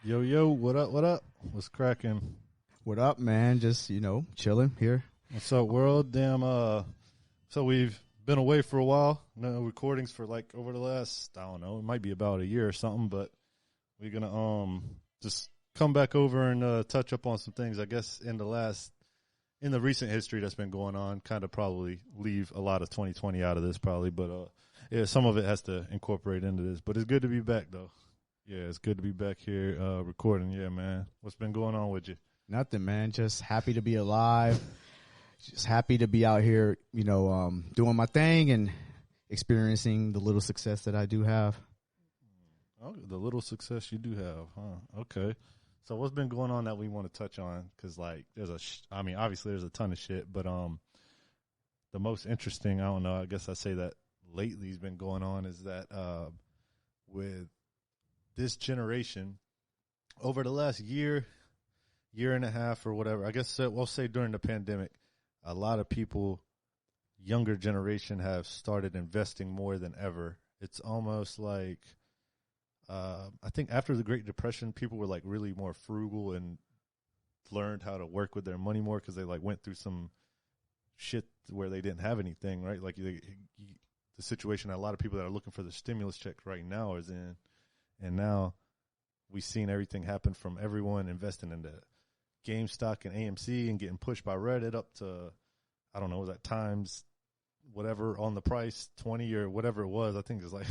Yo, what up, What's cracking? What up, man? Just, chilling here. What's up, world? Damn, so we've been away for a while. No recordings for like over the last, I don't know, it might be about a year or something, but we're going to just come back over and touch up on some things, I guess, in the recent history that's been going on. Kind of probably leave a lot of 2020 out of this probably, but yeah, some of it has to incorporate into this. But it's good to be back, though. Yeah, it's good to be back here recording. Yeah, man. What's been going on with you? Nothing, man. Just happy to be alive. Just happy to be out here, doing my thing and experiencing the little success that I do have. Oh, the little success you do have, huh? Okay. So what's been going on that we want to touch on? Because, like, obviously there's a ton of shit, but the most interesting, I don't know, I guess I say that lately has been going on is that with this generation, over the last year and a half or whatever, I guess we'll say during the pandemic, a lot of people, younger generation, have started investing more than ever. It's almost like, I think after the Great Depression, people were like really more frugal and learned how to work with their money more because they like went through some shit where they didn't have anything, right? Like the situation that a lot of people that are looking for the stimulus check right now is in. And now we've seen everything happen from everyone investing into GameStop and AMC and getting pushed by Reddit up to, I don't know, was that times whatever on the price, 20 or whatever it was. I think it's like,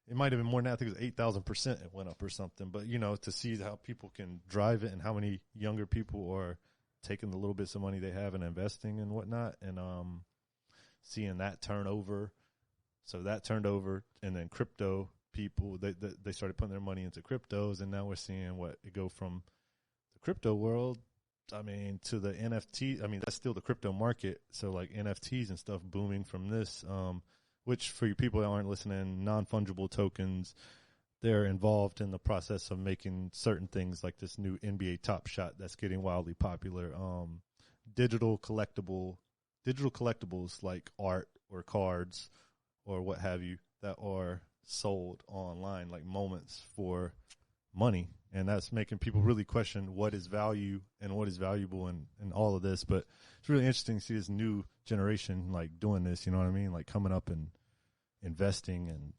it might have been more than that. I think it was 8,000% it went up or something. But, to see how people can drive it and how many younger people are taking the little bits of money they have and investing and whatnot, and seeing that turn over. So that turned over, and then crypto people, they started putting their money into cryptos, and now we're seeing it go from the crypto world, to the NFT. That's still the crypto market. So like NFTs and stuff booming from this, which for you people that aren't listening, non-fungible tokens, they're involved in the process of making certain things like this new NBA Top Shot that's getting wildly popular. Digital collectibles like art or cards or what have you that are sold online, like moments for money, and that's making people really question what is value and what is valuable and all of this. But it's really interesting to see this new generation like doing this, you know what I mean, like coming up and investing, and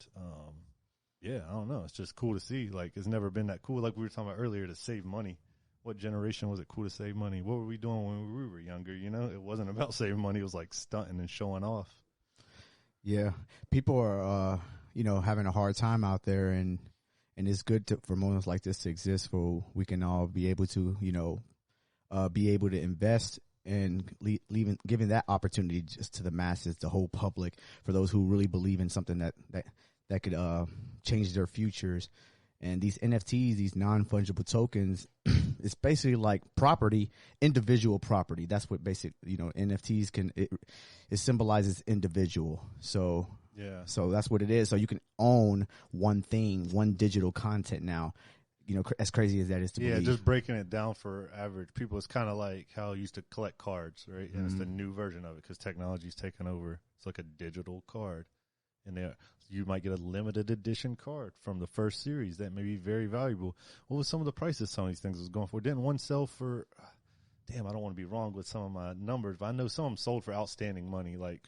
yeah, I don't know, it's just cool to see. Like, it's never been that cool, like we were talking about earlier, to save money. What generation was it cool to save money? What were we doing when we were younger? It wasn't about saving money, it was like stunting and showing off. Yeah, people are having a hard time out there, and it's good for moments like this to exist, where we can all be able to, invest and giving that opportunity just to the masses, the whole public, for those who really believe in something that could change their futures. And these NFTs, these non-fungible tokens, it's basically like property, individual property. That's what NFTs it symbolizes individual. So yeah. So that's what it is. So you can own one thing, one digital content now. As crazy as that is to believe. Yeah, just breaking it down for average people, it's kind of like how you used to collect cards, right? And it's the new version of it because technology's taken over. It's like a digital card. And you might get a limited edition card from the first series that may be very valuable. What was some of the prices some of these things was going for? Didn't one sell for, damn, I don't want to be wrong with some of my numbers, but I know some of them sold for outstanding money, like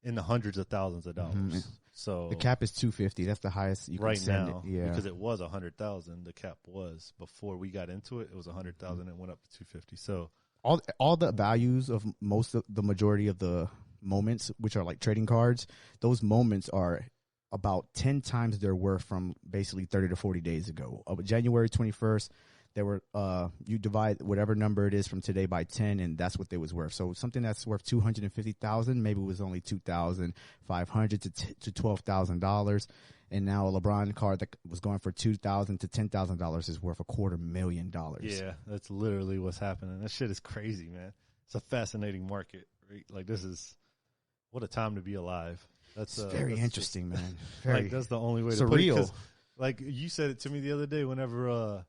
in the hundreds of thousands of dollars. Mm-hmm. So the cap is $250. That's the highest you can send now, it. Yeah, because it was $100,000. The cap was before we got into it. It was $100,000 and went up to $250. So all the values of the majority of the moments, which are like trading cards, those moments are about 10 times their worth from basically 30 to 40 days ago. January 21st, there were you divide whatever number it is from today by 10, and that's what they was worth. So something that's worth $250,000 maybe was only $2,500 to $12,000, and now a LeBron card that was going for $2,000 to $10,000 is worth $250,000. Yeah, that's literally what's happening. That shit is crazy, man. It's a fascinating market, right? Like, this is what a time to be alive. That's very interesting, just, man. Very like, that's the only way to put it. 'Cause, like, you said it to me the other day whenever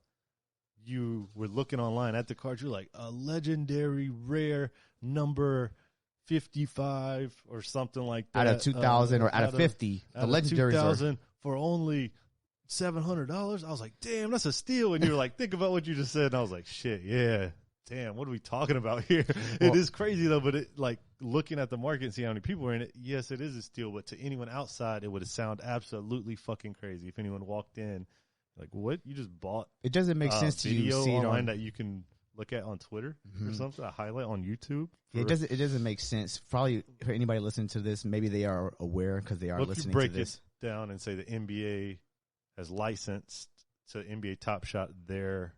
you were looking online at the cards, you're like, a legendary rare number 55 or something like that. Out of 2,000 or out of 50. The legendary 2,000 for only $700. I was like, damn, that's a steal. And you were like, think about what you just said. And I was like, shit, yeah. Damn, what are we talking about here? Well, it is crazy though, but it, like, looking at the market and seeing how many people are in it, yes, it is a steal, but to anyone outside, it would sound absolutely fucking crazy if anyone walked in like, what? You just bought it doesn't make sense to you see it online that you can look at on Twitter or something, a highlight on YouTube. It doesn't make sense. Probably for anybody listening to this, maybe they are aware because they are listening to this. If you break it down and say the NBA has licensed to NBA Top Shot their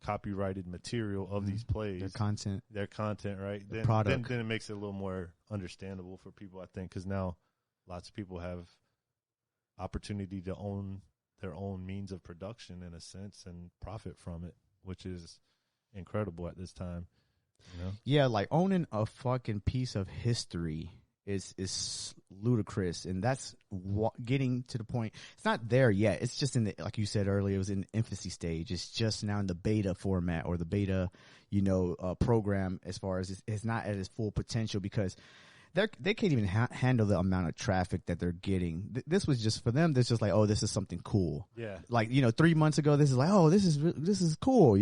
copyrighted material of these plays, their content, right? Then it makes it a little more understandable for people, I think, because now lots of people have opportunity to own their own means of production in a sense and profit from it, which is incredible at this time. You know? Yeah, like owning a fucking piece of history is ludicrous, and that's getting to the point. It's not there yet. It's just in the, like you said earlier, it was in the infancy stage. It's just now in the beta format or the beta, program, as far as it's not at its full potential because they can't even handle the amount of traffic that they're getting. This was just for them. This just like, oh, this is something cool. Yeah. Like 3 months ago, this is like, oh, this is cool.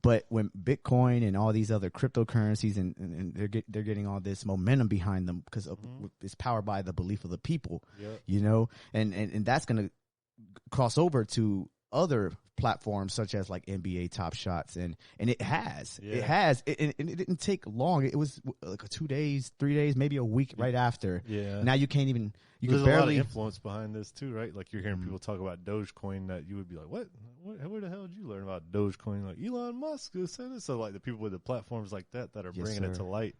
But when Bitcoin and all these other cryptocurrencies and they're getting all this momentum behind them because it's powered by the belief of the people. Yep. And that's gonna cross over to other platforms such as like NBA Top Shots and it has. It didn't take long. It was like 2 days, 3 days, maybe a week right after. Yeah. Now you can't even. There's a lot of influence behind this too, right? Like you're hearing people talk about Dogecoin that you would be like, what? Where the hell did you learn about Dogecoin? Like Elon Musk said it. So like the people with the platforms like that are bringing it to light.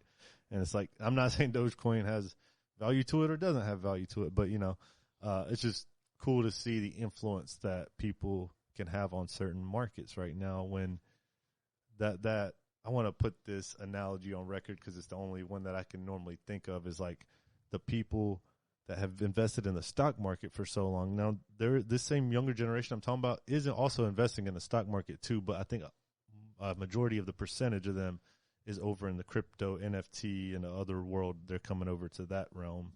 And it's like, I'm not saying Dogecoin has value to it or doesn't have value to it, but it's just cool to see the influence that people can have on certain markets right now. When that I want to put this analogy on record because it's the only one that I can normally think of, is like the people that have invested in the stock market for so long. Now, this same younger generation I'm talking about isn't also investing in the stock market too, but I think a majority of the percentage of them is over in the crypto, NFT, and the other world. They're coming over to that realm.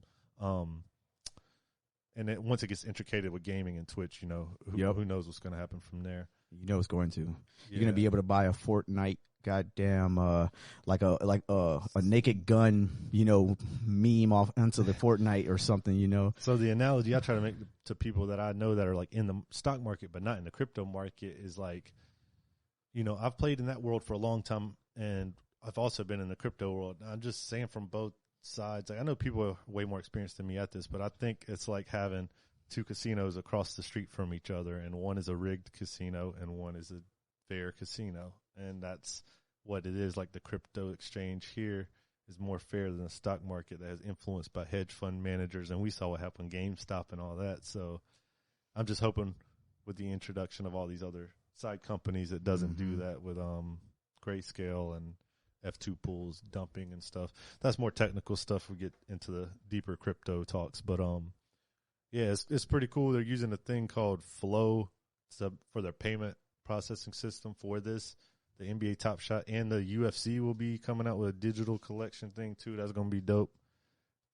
And once it gets intricated with gaming and Twitch, who knows what's going to happen from there. It's going to. You're going to be able to buy a Fortnite goddamn like a naked gun, meme off onto the Fortnite or something, So the analogy I try to make to people that I know that are like in the stock market but not in the crypto market is like, I've played in that world for a long time and I've also been in the crypto world. I'm just saying from both sides. Like, I know people are way more experienced than me at this, but I think it's like having two casinos across the street from each other, and one is a rigged casino and one is a fair casino. And that's what it is. Like the crypto exchange here is more fair than the stock market that is influenced by hedge fund managers. And we saw what happened GameStop and all that. So I'm just hoping with the introduction of all these other side companies, it doesn't do that with Grayscale and F2 pools dumping and stuff. That's more technical stuff. We get into the deeper crypto talks, but it's pretty cool. They're using a thing called Flow for their payment processing system for this. The NBA Top Shot and the UFC will be coming out with a digital collection thing too. That's gonna be dope.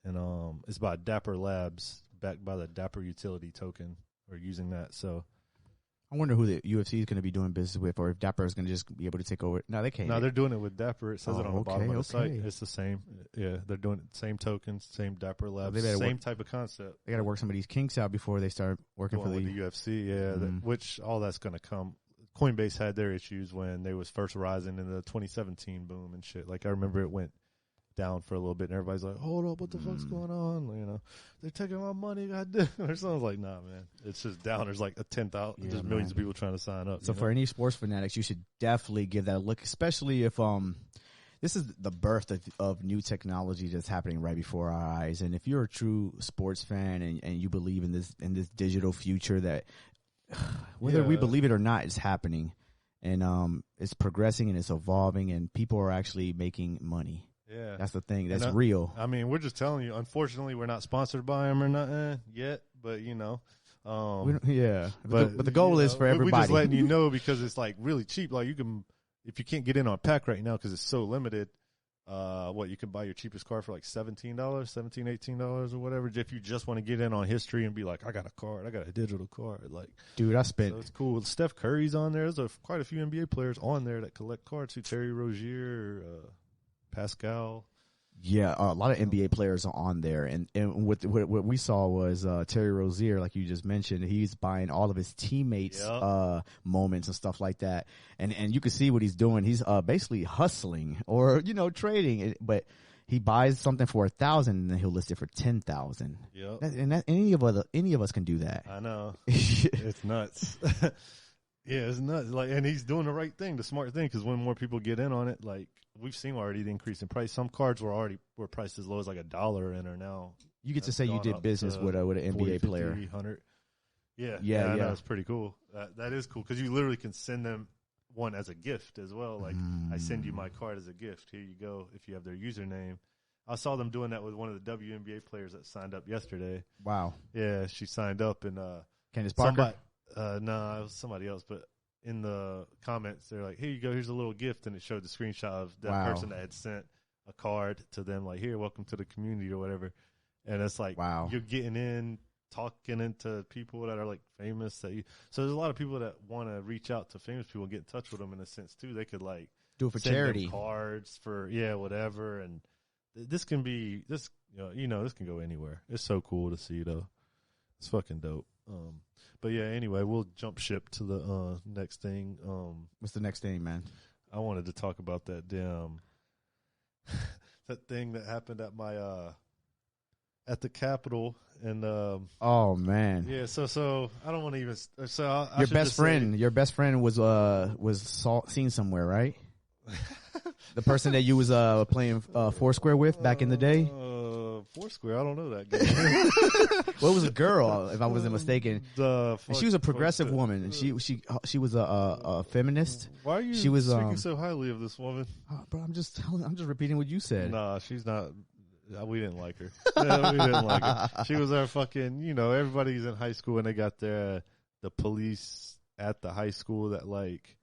And it's by Dapper Labs, backed by the Dapper Utility token. We're using that. So I wonder who the UFC is going to be doing business with, or if Dapper is going to just be able to take over. No, they can't. No, they're doing it with Dapper. It says it on the bottom of the site. It's the same. Yeah, they're doing it, same tokens, same Dapper Labs, same type of concept. They got to work some of these kinks out before they start working for the UFC. Yeah, which all that's going to come. Coinbase had their issues when they was first rising in the 2017 boom and shit. Like I remember it went down for a little bit, and everybody's like, "Hold up, what the fuck's going on?" They're taking my money, goddamn. Or something's like, "Nah, man, it's just down." There's like 10,000, there's millions of people trying to sign up. So for any sports fanatics, you should definitely give that a look, especially if this is the birth of new technology that's happening right before our eyes. And if you're a true sports fan and you believe in this digital future that whether we believe it or not, it's happening, and it's progressing and it's evolving, and people are actually making money. Yeah, that's the thing. That's real. I mean, we're just telling you. Unfortunately, we're not sponsored by them or nothing yet, but but the goal is for everybody. We're just letting you know because it's like really cheap. Like if you can't get in on pack right now because it's so limited, You can buy your cheapest card for like $17, $18 or whatever. If you just want to get in on history and be like, I got a card, I got a digital card. Like, dude, I spent. So it's cool. Steph Curry's on there. There's quite a few NBA players on there that collect cards too. Terry Rozier, Pascal. Yeah, a lot of NBA players are on there, and what we saw was Terry Rozier, like you just mentioned, he's buying all of his teammates' moments and stuff like that, and you can see what he's doing. He's basically hustling or trading, but he buys something for $1,000 and then he'll list it for $10,000. Yep. And any of us can do that. I know. It's nuts. Yeah, it's nuts. Like, and he's doing the right thing, the smart thing, because when more people get in on it, like we've seen already the increase in price. Some cards were priced as low as like $1 and are now. You get to say you did business with an NBA player. 100. Yeah, yeah. It's pretty cool. That is cool because you literally can send them one as a gift as well. Like I send you my card as a gift. Here you go. If you have their username. I saw them doing that with one of the WNBA players that signed up yesterday. Wow. Yeah, she signed up and Candace Parker. No, it was somebody else, but in the comments, they're like, here you go, here's a little gift, and it showed the screenshot of that person that had sent a card to them, like, here, welcome to the community or whatever. And it's like, you're getting in, talking into people that are, like, famous. So there's a lot of people that want to reach out to famous people and get in touch with them in a sense, too. They could, like, do it for send charity. them cards for, whatever. And this can be, this can go anywhere. It's so cool to see, though. It's fucking dope. But yeah, anyway, we'll jump ship to the next thing. What's the next thing, man? I wanted to talk about that damn that thing that happened at my at the Capitol, and oh man, yeah. So I don't want to even. So your best friend was seen somewhere, right? The person that you was playing Foursquare with back in the day. Foursquare, I don't know that guy. Well, it was a girl, if I wasn't mistaken. And she was a progressive woman, and she was a feminist. Why are you speaking so highly of this woman? Bro, I'm just repeating what you said. Nah, she's not. We didn't like her. We didn't like her. She was our fucking. Everybody's in high school and they got the police at the high school that like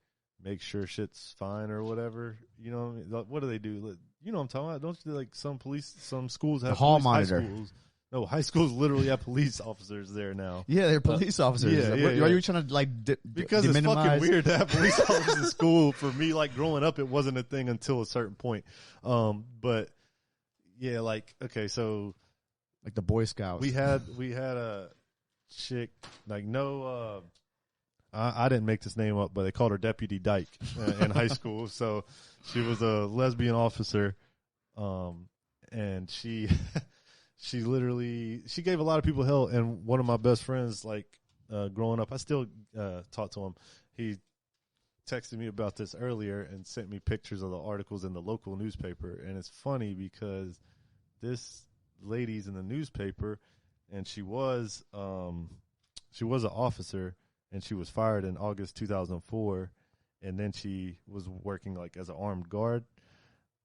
make sure shit's fine or whatever. You know what I mean? Like, what do they do? You know what I'm talking about? Don't you like some schools have the hall monitor? High schools literally have police officers there now. Yeah, they're police officers. Yeah. Are you trying to like because it's fucking weird to have police officers in school. For me, like growing up, it wasn't a thing until a certain point. But yeah, like okay, so like the Boy Scouts. We had a chick like I didn't make this name up, but they called her Deputy Dyke in high school. So she was a lesbian officer, and she literally gave a lot of people hell. And one of my best friends, like growing up, I still talk to him. He texted me about this earlier and sent me pictures of the articles in the local newspaper. And it's funny because this lady's in the newspaper, and she was an officer. And she was fired in August 2004, and then she was working like as an armed guard.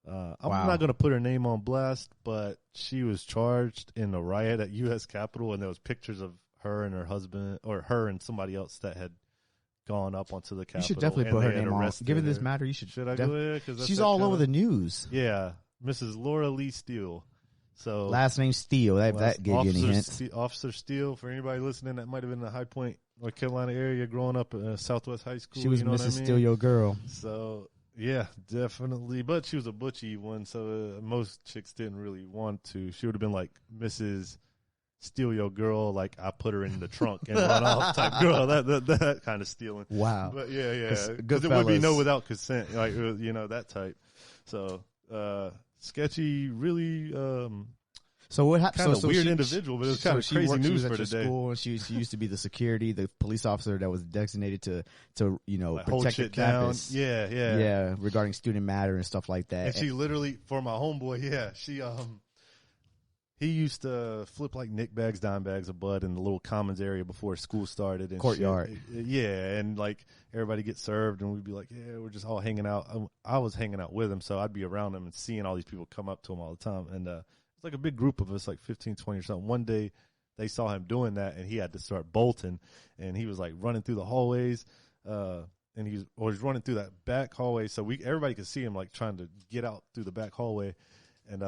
I'm not going to put her name on blast, but she was charged in a riot at U.S. Capitol, and there was pictures of her and her husband, or her and somebody else that had gone up onto the Capitol. You should definitely put her name on. Given this matter, you should. Should I go ahead? Because she's all over the news. Yeah, Mrs. Laura Lee Steele. So last name Steele. That gave you any hints. Officer Steele, for anybody listening, that might have been in the High Point, North Carolina area growing up at Southwest High School. She was Mrs. Steele, your girl. So, yeah, definitely. But she was a butchy one, so most chicks didn't really want to. She would have been like Mrs. Steal your girl, like I put her in the trunk and run off type girl. That kind of stealing. Wow. But yeah. Because it would be no without consent, like that type. So sketchy, really. So what happened? Kind of weird individual, but it was kind of crazy news for today. School, and she used to be the security, the police officer that was designated to like protect the campus. Down. Yeah, regarding student matter and stuff like that. And she literally, for my homeboy, she he used to flip like nick bags, dime bags of bud in the little commons area before school started. And courtyard. And like everybody gets served, and we'd be like, yeah, we're just all hanging out. I was hanging out with him, so I'd be around him and seeing all these people come up to him all the time, and it's like a big group of us, like 15, 20 or something. One day they saw him doing that, and he had to start bolting, and he was like running through the hallways. and he's running through that back hallway, so everybody could see him like trying to get out through the back hallway, and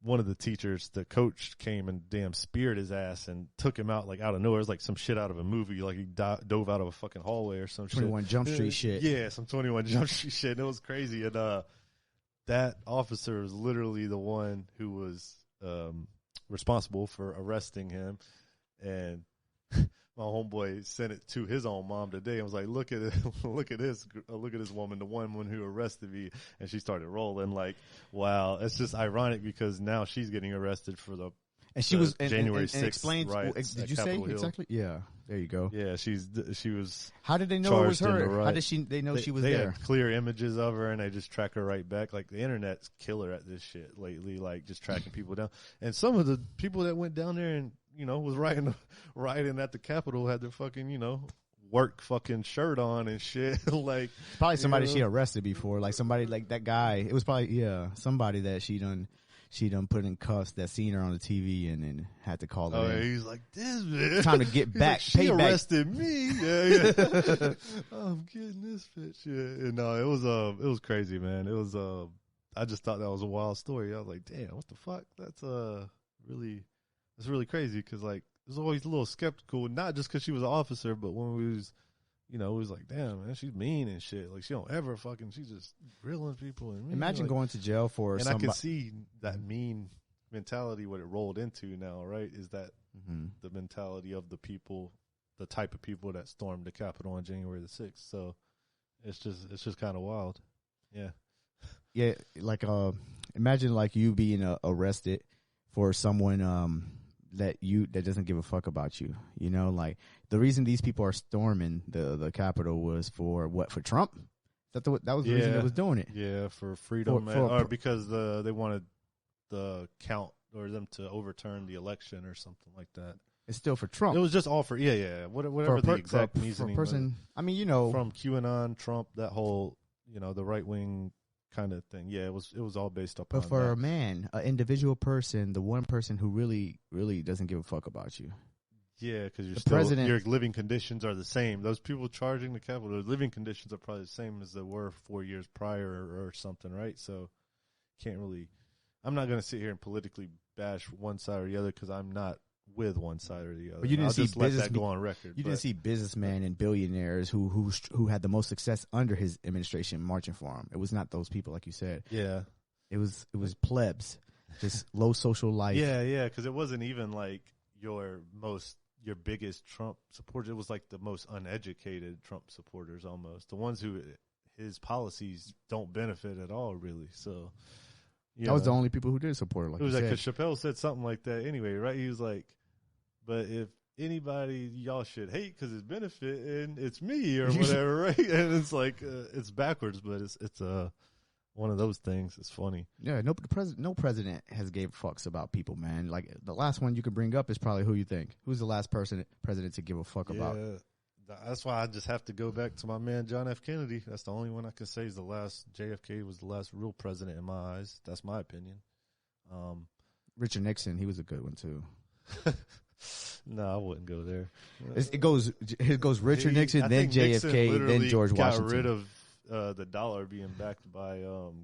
one of the teachers, the coach, came and damn speared his ass and took him out like out of nowhere. It was like some shit out of a movie, like he dove out of a fucking hallway or some 21 shit. Jump Street shit. Yeah, some 21 Jump Street shit. And it was crazy, and that officer was literally the one who was responsible for arresting him, and my homeboy sent it to his own mom today and was like, look at it, look at this woman, the one who arrested me. And she started rolling like, wow. It's just ironic because now she's getting arrested for the January 6th riots. Did you say Hill. Exactly? Yeah. There you go. Yeah. She was. How did they know it was her? How did they know she was there? They had clear images of her and they just track her right back. Like the internet's killer at this shit lately, like just tracking people down. And some of the people that went down there and, was rioting at the Capitol had their fucking, work fucking shirt on and shit. Like probably somebody she arrested before, like somebody like that guy. It was probably somebody that she done put in cuffs that seen her on the TV and then had to call her. Oh, yeah, he's like, this man. Time to get back. Like, she arrested me. Yeah. I'm getting this bitch. Yeah. And no, it was crazy, man. It was I just thought that was a wild story. I was like, damn, what the fuck? That's really crazy because like I was always a little skeptical, not just because she was an officer, but when we was, it was like, damn, man, she's mean and shit. Like she don't ever she's just grilling people. And imagine going to jail for. And I can see that mean mentality. What it rolled into now, right? Is that the mentality of the people, the type of people that stormed the Capitol on January the 6th. So it's just kind of wild. Yeah. Yeah, like imagine like you being arrested for someone that doesn't give a fuck about you. Like the reason these people are storming the Capitol was for what? For Trump? That was the reason they was doing it. Yeah, for freedom, or because they wanted the count or them to overturn the election or something like that. It's still for Trump. It was just all for whatever the exact reasoning. Person, from QAnon, Trump, that whole the right wing kind of thing. Yeah, it was all based upon. But for a man, an individual person, the one person who really, really doesn't give a fuck about you. Yeah, because your living conditions are the same. Those people charging the Capitol, their living conditions are probably the same as they were 4 years prior or something, right? So, I'm not going to sit here and politically bash one side or the other because I'm not with one side or the other. But you didn't let that go on record. You didn't see businessmen and billionaires who had the most success under his administration marching for him. It was not those people, like you said. Yeah, it was plebs, just low social life. Yeah, because it wasn't even like your biggest Trump supporters. It was like the most uneducated Trump supporters, almost the ones who his policies don't benefit at all, really. So. That was the only people who did support her. Like it was like because Chappelle said something like that anyway, right? He was like, "But if anybody y'all should hate because it's benefiting, it's me or whatever," right? And it's like it's backwards, but it's one of those things. It's funny. Yeah, no president has gave fucks about people, man. Like the last one you could bring up is probably who you think. Who's the last president to give a fuck about? That's why I just have to go back to my man John F. Kennedy. That's the only one I can say is the last. JFK was the last real president in my eyes. That's my opinion. Richard Nixon, he was a good one too. No, I wouldn't go there. It goes Richard Nixon, then JFK, then George Washington. Got rid of the dollar being backed by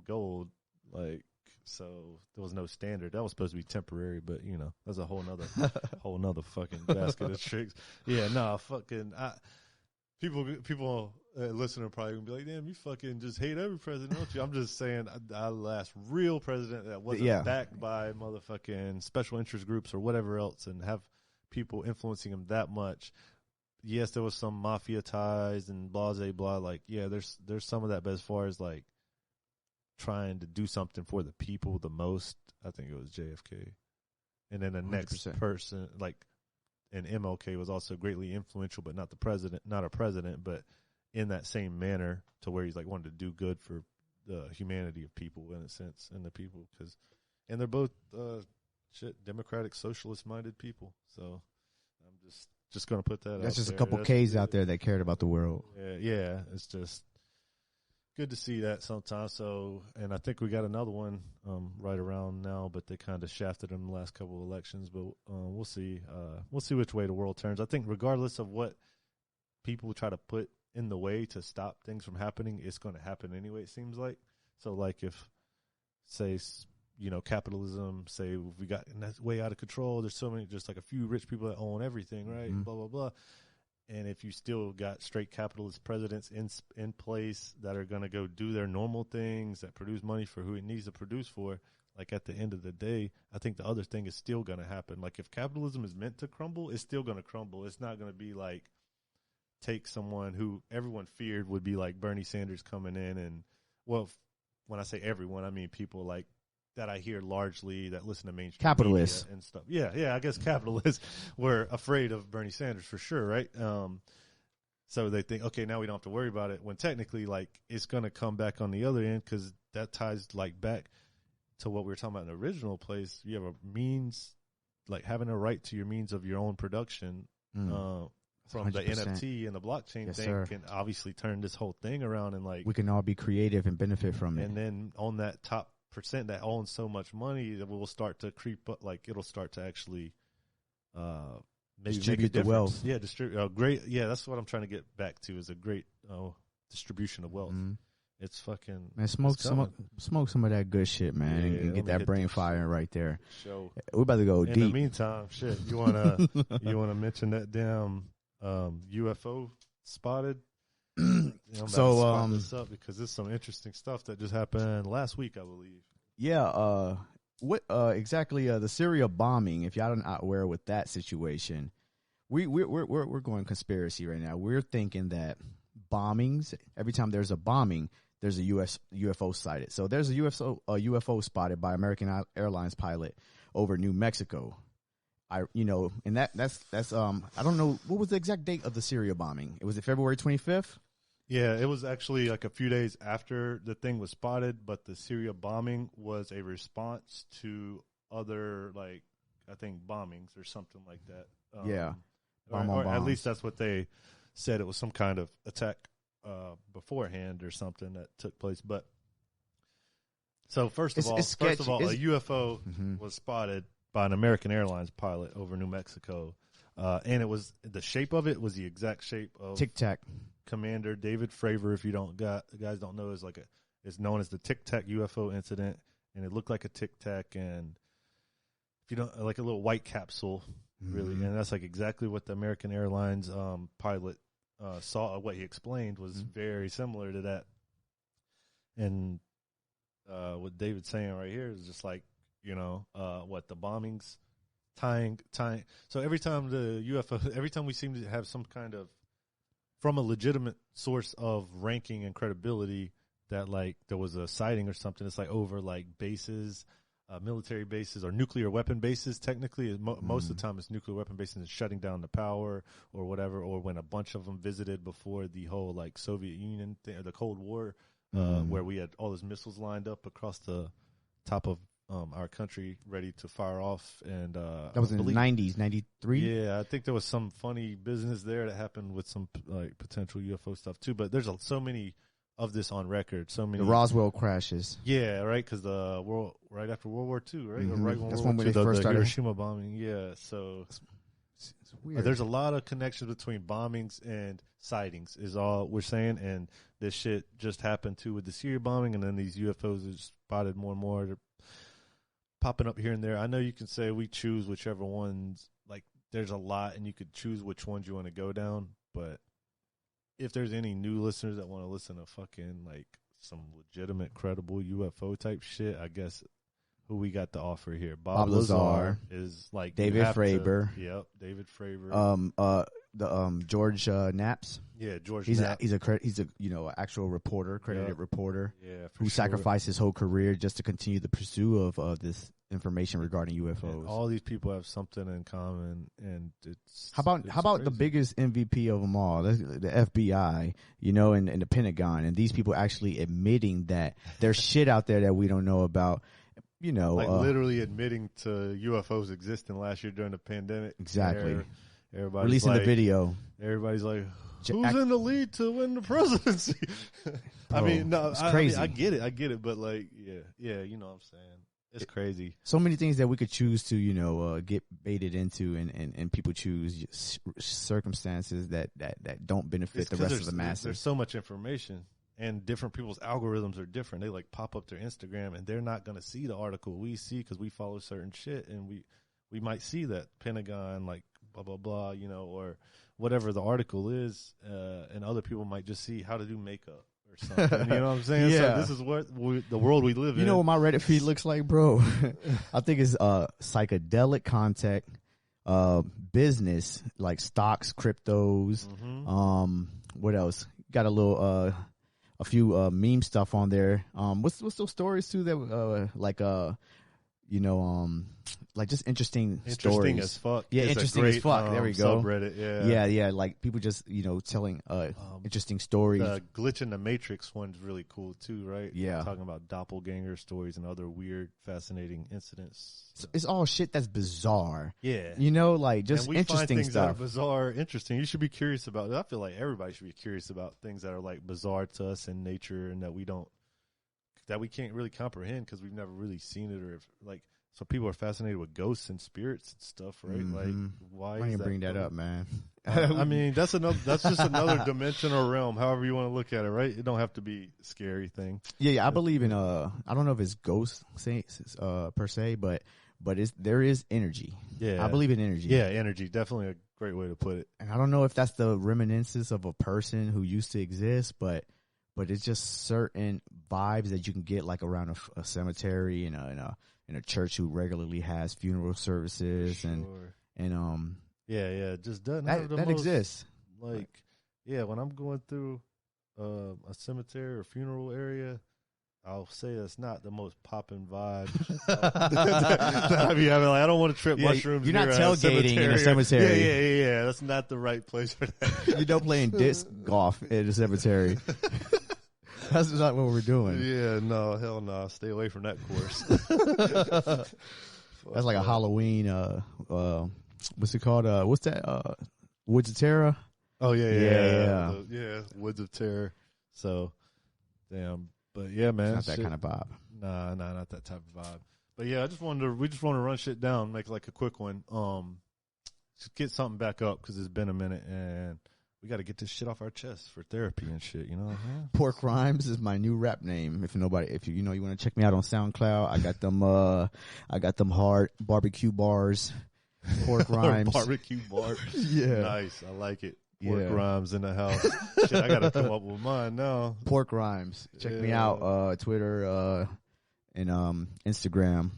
gold, like. So there was no standard. That was supposed to be temporary, but that's a whole nother fucking basket of tricks. Yeah, people listening probably gonna be like, damn, you fucking just hate every president, don't you? I'm just saying, the last real president that wasn't backed by motherfucking special interest groups or whatever else, and have people influencing him that much. Yes, there was some mafia ties and blah blah blah. Like, yeah, there's some of that, but as far as like trying to do something for the people the most, I think it was JFK. And then the 100%. Next person, like, and MLK was also greatly influential, but not a president, but in that same manner to where he's like wanted to do good for the humanity of people in a sense, and the people, and they're both democratic, socialist-minded people. So I'm just going to put that out there. That's just a couple Ks out there that cared about the world. Yeah, it's just good to see that sometimes. So, and I think we got another one right around now, but they kind of shafted him the last couple of elections. But we'll see. We'll see which way the world turns. I think regardless of what people try to put in the way to stop things from happening, it's going to happen anyway, it seems like. So, like, if, say, capitalism, say we got, and that's way out of control, there's so many, just like a few rich people that own everything, right? Blah, blah, blah. And if you still got straight capitalist presidents in place that are going to go do their normal things, that produce money for who it needs to produce for, like, at the end of the day, I think the other thing is still going to happen. Like, if capitalism is meant to crumble, it's still going to crumble. It's not going to be like, take someone who everyone feared would be like Bernie Sanders coming in and, well, when I say everyone, I mean people like that I hear largely that listen to mainstream capitalists media and stuff. Yeah, I guess capitalists were afraid of Bernie Sanders for sure, right? So they think, okay, now we don't have to worry about it, when technically, like, it's going to come back on the other end, because that ties, like, back to what we were talking about in the original place. You have a means, like having a right to your means of your own production, from 100%. The NFT and the blockchain thing, sir, can obviously turn this whole thing around, and, like, we can all be creative and benefit from it. And then on that top percent that owns so much money, that will start to creep up, like, it'll start to actually maybe distribute make a the wealth. Yeah, distribute. Great. Yeah, that's what I'm trying to get back to, is a great distribution of wealth. It's fucking, man. Smoke some of that good shit, man, and get that brain fire right there. We're about to go deep. In the meantime, shit, you wanna mention that damn UFO spotted? So this up because there's some interesting stuff that just happened last week, I believe. Yeah. What exactly the Syria bombing? If y'all are not aware with that situation, we're going conspiracy right now. We're thinking that bombings, every time there's a bombing, there's a UFO sighted. So there's a UFO spotted by American Airlines pilot over New Mexico. And that's I don't know, what was the exact date of the Syria bombing? Was it February 25th? Yeah, it was actually like a few days after the thing was spotted, but the Syria bombing was a response to other, like, I think bombings or something like that. Yeah. Or at least that's what they said. It was some kind of attack beforehand or something that took place. But so first of all, a UFO was spotted by an American Airlines pilot over New Mexico. And it was, the shape of it was the exact shape of Tic Tac. Commander David Fravor, if you guys don't know, is known as the Tic Tac UFO incident, and it looked like a Tic Tac, and if you don't, like a little white capsule, really, and that's like exactly what the American Airlines pilot saw. What he explained was very similar to that, and what David's saying right here is just like, what the bombings tying. So every time the UFO, every time we seem to have some kind of, from a legitimate source of ranking and credibility, that, like, there was a sighting or something, it's like over, like, bases, military bases or nuclear weapon bases. Technically, most of the time it's nuclear weapon bases and shutting down the power or whatever, or when a bunch of them visited before the whole, like, Soviet Union thing, or the Cold War, where we had all those missiles lined up across the top of our country ready to fire off. And that was in the 90s, 93. Yeah, I think there was some funny business there that happened with some, like, potential UFO stuff too. But there's so many of this on record. So many. The Roswell crashes. Yeah, right. Because right after World War II, right? Or right when That's World when War II, they first started. Hiroshima bombing. Yeah, so it's weird. There's a lot of connections between bombings and sightings, is all we're saying. And this shit just happened too with the Syria bombing, and then these UFOs are spotted more and more. They're popping up here and there. I know you can say we choose whichever ones, like, there's a lot and you could choose which ones you want to go down, but if there's any new listeners that want to listen to fucking, like, some legitimate, credible UFO type shit, I guess who we got to offer here. Bob Lazar is, like, David Fravor. Yep, David Fravor. The George Knaps. Yeah, George. He's Knapp. He's a actual reporter, credited reporter. Yeah, who sacrificed his whole career just to continue the pursuit of this information regarding UFOs. And all these people have something in common, and it's how about the biggest MVP of them all, the FBI, and the Pentagon, and these people actually admitting that there's shit out there that we don't know about. Like literally admitting to UFOs existing last year during the pandemic. Exactly. Everybody's releasing like, the video. Everybody's like, who's in the lead to win the presidency? Bro, I mean, no, it's crazy. I get it, but, like, yeah, you know what I'm saying. It's crazy. So many things that we could choose to, get baited into, and people choose circumstances that don't benefit the rest of the masses. There's so much information, and different people's algorithms are different. They like pop up their Instagram, and they're not going to see the article we see because we follow certain shit, and we might see that Pentagon, like blah blah blah, or whatever the article is, and other people might just see how to do makeup. Or something, you know what I'm saying? Yeah. So this is what the world we live in. You know what my Reddit feed looks like, bro? I think it's psychedelic content, business like stocks, cryptos. Mm-hmm. What else? Got a few meme stuff on there. What's those stories too that like just interesting stories. Interesting as fuck. Yeah, It's interesting a great, as fuck. There we go. Subreddit, yeah. Like people just telling interesting stories. The glitch in the Matrix one's really cool too, right? Yeah, talking about doppelganger stories and other weird, fascinating incidents. It's all shit that's bizarre. Yeah, like just and we interesting find things stuff. that are bizarre, interesting. You should be curious about it. I feel like everybody should be curious about things that are like bizarre to us in nature and that we can't really comprehend because we've never really seen it, or like. So people are fascinated with ghosts and spirits and stuff, right? Mm-hmm. Like, why? Why you bring that up, man? I mean, that's just another dimension or realm, however you want to look at it, right? It don't have to be a scary thing. Yeah. I believe in I don't know if it's ghosts per se, but there is energy. Yeah, I believe in energy. Yeah, energy, definitely a great way to put it. And I don't know if that's the reminiscence of a person who used to exist, but it's just certain vibes that you can get like around a cemetery and in a church who regularly has funeral services. Sure. and yeah, it just doesn't that exists. Like, yeah, when I'm going through a cemetery or funeral area, I'll say it's not the most popping vibe. I mean, I don't want to trip mushrooms. You're not tailgating in a cemetery. Yeah. That's not the right place for that. You don't playing disc golf in a cemetery. That's not what we're doing. Yeah, no, hell no. Stay away from that course. That's like a Halloween, what's it called? What's that? Woods of Terror? Oh, yeah. Woods of Terror. So, damn. But yeah, man. It's not that kind of vibe. Nah, not that type of vibe. But yeah, we just want to run shit down, make like a quick one. Just get something back up because it's been a minute and we got to get this shit off our chest for therapy and shit, you know? Pork Rhymes is my new rap name. If you want to check me out on SoundCloud, I got them hard barbecue bars. Pork Rhymes. Barbecue bars. Yeah. Nice. I like it. Pork Rhymes in the house. Shit, I got to come up with mine now. Pork Rhymes. Check me out, Twitter, and Instagram.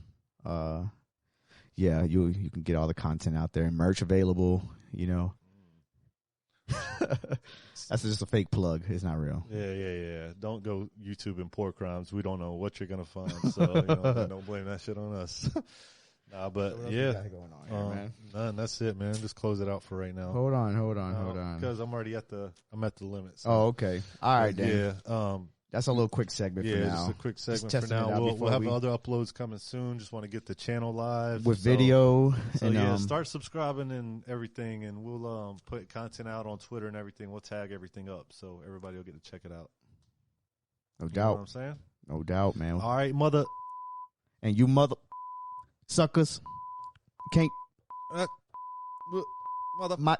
You can get all the content out there. Merch available, That's just a fake plug. It's not real. Yeah. Don't go YouTube and Pork Rhymes. We don't know what you're gonna find, so don't blame that shit on us. Nah, but yeah, going on here, man. None. That's it, man. Just close it out for right now. Hold on. Because I'm already at the limit. So. Oh, okay. All right, then. Yeah. That's a little quick segment for now. Yeah, just a quick segment for now. We'll have other uploads coming soon. Just want to get the channel live. With video. So start subscribing and everything, and we'll put content out on Twitter and everything. We'll tag everything up so everybody will get to check it out. No doubt. You know what I'm saying? No doubt, man. All right, mother. And you mother suckers can't. Mother. My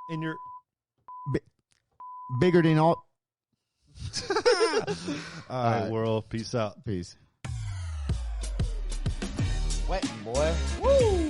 in your. Bigger than all. All right, world. Peace out. Peace. Wet boy. Woo!